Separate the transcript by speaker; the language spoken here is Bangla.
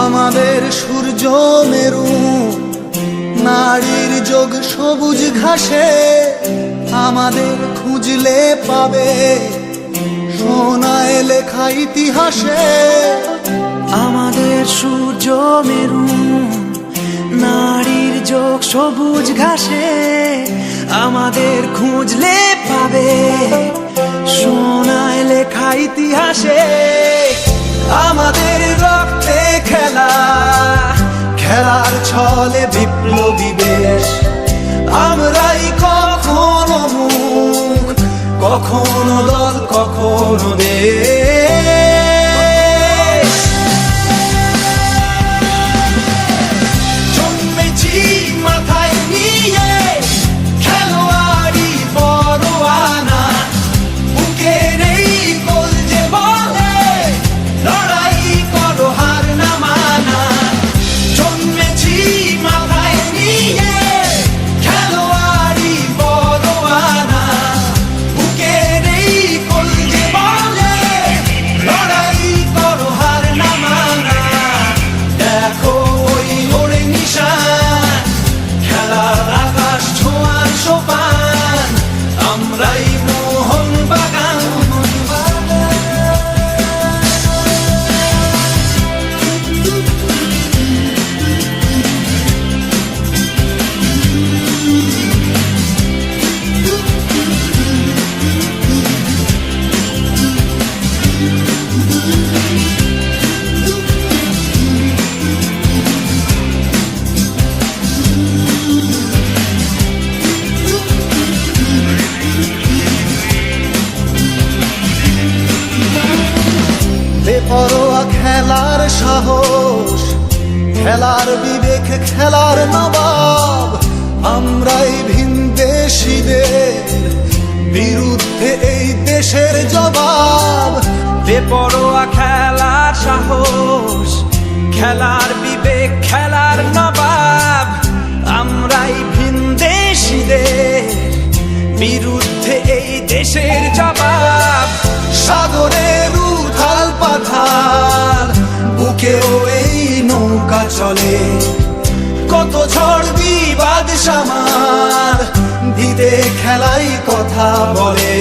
Speaker 1: আমাদের সূর্য মেরু, নারীর যোগ সবুজ ঘাসে, আমাদের খুঁজলে পাবে সোনায় লেখা ইতিহাসে।
Speaker 2: আমাদের সূর্য মেরু, নারীর যোগ সবুজ ঘাসে, আমাদের খুঁজলে পাবে সোনায় লেখা ইতিহাসে।
Speaker 1: আমাদের রক্তে খেলা, খেলার ছলে বিপ্লবী বেশ, আমরাই কখনো মুখ, কখনো দল, কখনো দেশ। জন্মেছি মাথায় নিয়ে খেলোয়াড়ি পরোয়ানা, বুকে নেই কলজে বলে লড়াই করো হার না মানা। জন্মেছি মাথায় নিয়ে খেলোয়াড়ি পরোয়ানা, বুকে নেই কলজে বলে লড়াই করো হার না মানা। দেখো ওই ওড়ে নিশান, খেলার আকাশ ছোঁয়ার সোপান, আমরাই মোহন বাগান। বেপরোয়া খেলার সাহস, খেলার বিবেক, খেলার নবাব, আমরাই ভিনদেশীদের বিরুদ্ধে এই দেশের জবাব।
Speaker 2: বেপরোয়া খেলার সাহস, খেলার বিবেক, খেলার নবাব, আমরাই ভিনদেশীদের বিরুদ্ধে এই দেশের জবাব।
Speaker 1: সাগরের উথাল পাথাল বুকেও এই নৌকা চলে, কত ঝড় বিবাদ সামাল দিতে খেলাই কথা বলে।